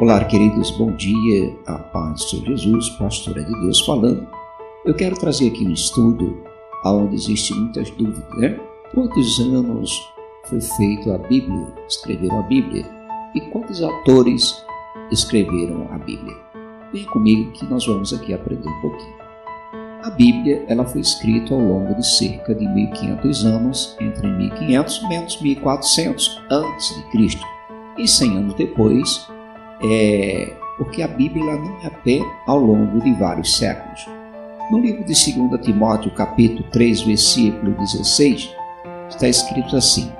Olá, queridos, bom dia, a paz do Senhor Jesus, pastor é de Deus falando. Eu quero trazer aqui um estudo onde existem muitas dúvidas, né? Quantos anos foi feita a Bíblia, escreveram a Bíblia? E quantos autores escreveram a Bíblia? Vem comigo que nós vamos aqui aprender um pouquinho. A Bíblia, ela foi escrita ao longo de cerca de 1500 anos, entre 1500 e menos 1400 antes de Cristo. E 100 anos depois, porque a Bíblia não é a pé ao longo de vários séculos. No livro de 2 Timóteo, capítulo 3, versículo 16, está escrito assim: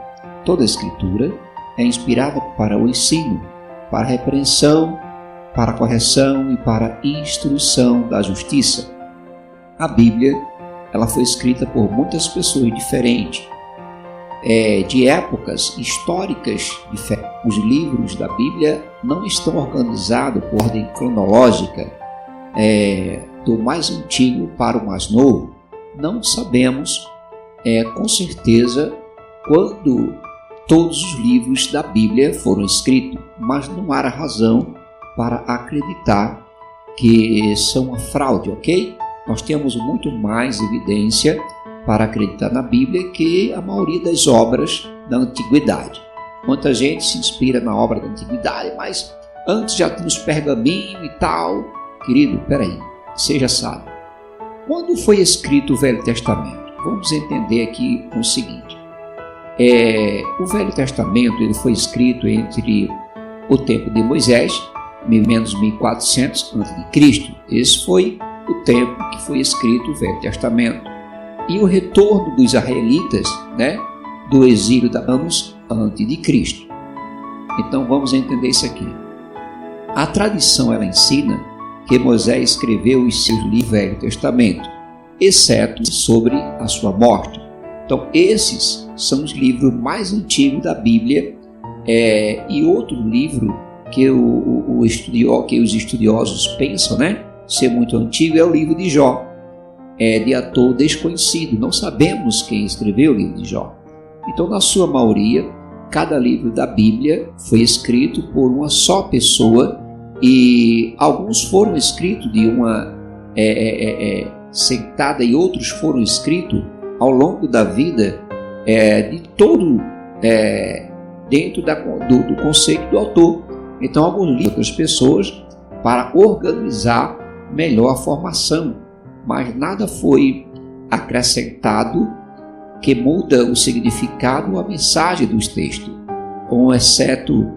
toda a Escritura é inspirada para o ensino, para a repreensão, para a correção e para a instrução da justiça. A Bíblia, ela foi escrita por muitas pessoas diferentes, de épocas históricas diferentes. Os livros da Bíblia não estão organizados por ordem cronológica, do mais antigo para o mais novo. Não sabemos com certeza quando todos os livros da Bíblia foram escritos, mas não há razão para acreditar que são uma fraude, ok? Nós temos muito mais evidência para acreditar na Bíblia que a maioria das obras da Antiguidade. Muita gente se inspira na obra da Antiguidade, mas antes já tinha os pergaminhos e tal. Querido, peraí, seja sábio. Quando foi escrito o Velho Testamento? Vamos entender aqui o seguinte. O Velho Testamento ele foi escrito entre o tempo de Moisés, menos 1400 a.C. Esse foi o tempo que foi escrito o Velho Testamento. E o retorno dos israelitas, do exílio da anos antes de Cristo. Então vamos entender isso aqui. A tradição ela ensina que Moisés escreveu os seus livros do Velho Testamento, exceto sobre a sua morte. Então esses são os livros mais antigos da Bíblia, e outro livro que os estudiosos pensam, ser muito antigo é o livro de Jó. De autor desconhecido, não sabemos quem escreveu o livro de Jó. Então, na sua maioria, cada livro da Bíblia foi escrito por uma só pessoa, e alguns foram escritos de uma sentada e outros foram escritos ao longo da vida de todo dentro do conceito do autor. Então, alguns livros, outras pessoas, para organizar melhor a formação, mas nada foi acrescentado que muda o significado ou a mensagem dos textos. Um exceto,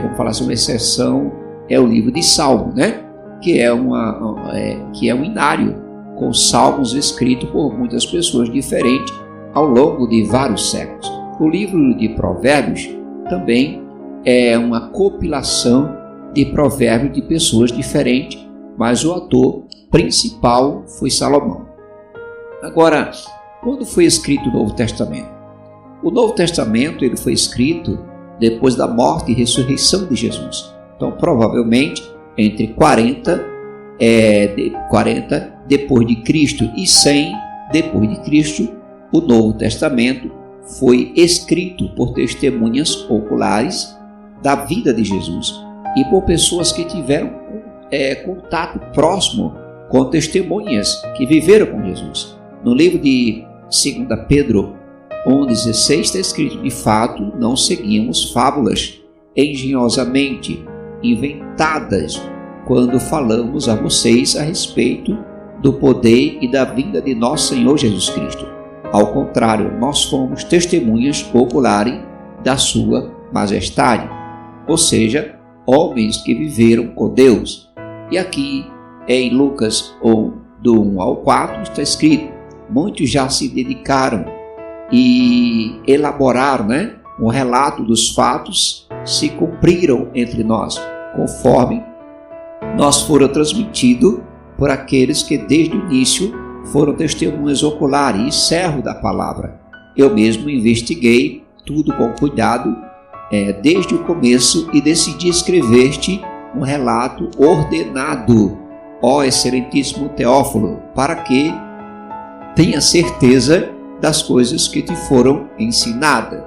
vamos falar assim, uma exceção é o livro de Salmo, que é um inário com salmos escritos por muitas pessoas diferentes ao longo de vários séculos. O livro de Provérbios também é uma compilação de provérbios de pessoas diferentes, mas o autor principal foi Salomão. Agora, quando foi escrito o Novo Testamento? O Novo Testamento ele foi escrito depois da morte e ressurreição de Jesus. Então, provavelmente, entre 40 depois de Cristo e 100 depois de Cristo, o Novo Testamento foi escrito por testemunhas oculares da vida de Jesus e por pessoas que tiveram contato próximo com testemunhas que viveram com Jesus. No livro de 2 Pedro 1,16 está escrito: de fato, não seguimos fábulas engenhosamente inventadas quando falamos a vocês a respeito do poder e da vinda de nosso Senhor Jesus Cristo. Ao contrário, nós fomos testemunhas oculares da sua majestade, ou seja, homens que viveram com Deus. E aqui em Lucas 1, do 1 ao 4, está escrito: muitos já se dedicaram e elaboraram um relato dos fatos, se cumpriram entre nós, conforme nós foram transmitidos por aqueles que desde o início foram testemunhas oculares e servos da palavra. Eu mesmo investiguei tudo com cuidado desde o começo e decidi escrever-te um relato ordenado, ó excelentíssimo Teófilo, para que tenha certeza das coisas que te foram ensinadas.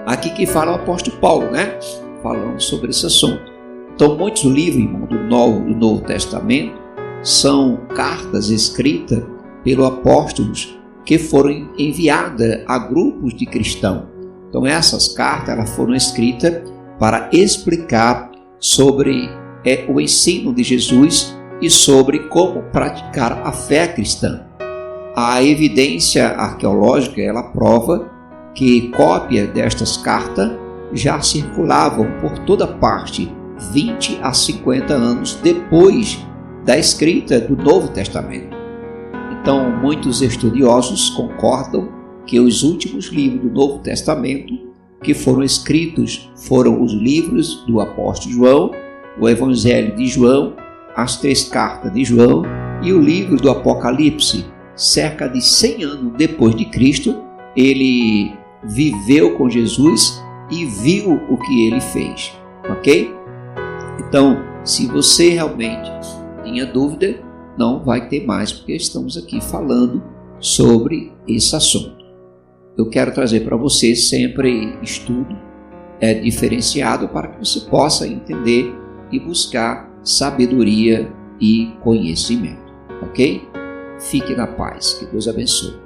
Aqui que fala o apóstolo Paulo, falando sobre esse assunto. Então, muitos livros, irmão, do Novo Testamento são cartas escritas pelos apóstolos que foram enviadas a grupos de cristãos. Então, essas cartas elas foram escritas para explicar sobre o ensino de Jesus e sobre como praticar a fé cristã. A evidência arqueológica ela prova que cópias destas cartas já circulavam por toda parte 20 a 50 anos depois da escrita do Novo Testamento. Então, muitos estudiosos concordam que os últimos livros do Novo Testamento que foram escritos foram os livros do apóstolo João, o Evangelho de João, as 3 cartas de João e o livro do Apocalipse. Cerca de 100 anos depois de Cristo, ele viveu com Jesus e viu o que ele fez, ok? Então, se você realmente tinha dúvida, não vai ter mais, porque estamos aqui falando sobre esse assunto. Eu quero trazer para você sempre estudo diferenciado para que você possa entender e buscar sabedoria e conhecimento, ok? Fique na paz, que Deus abençoe.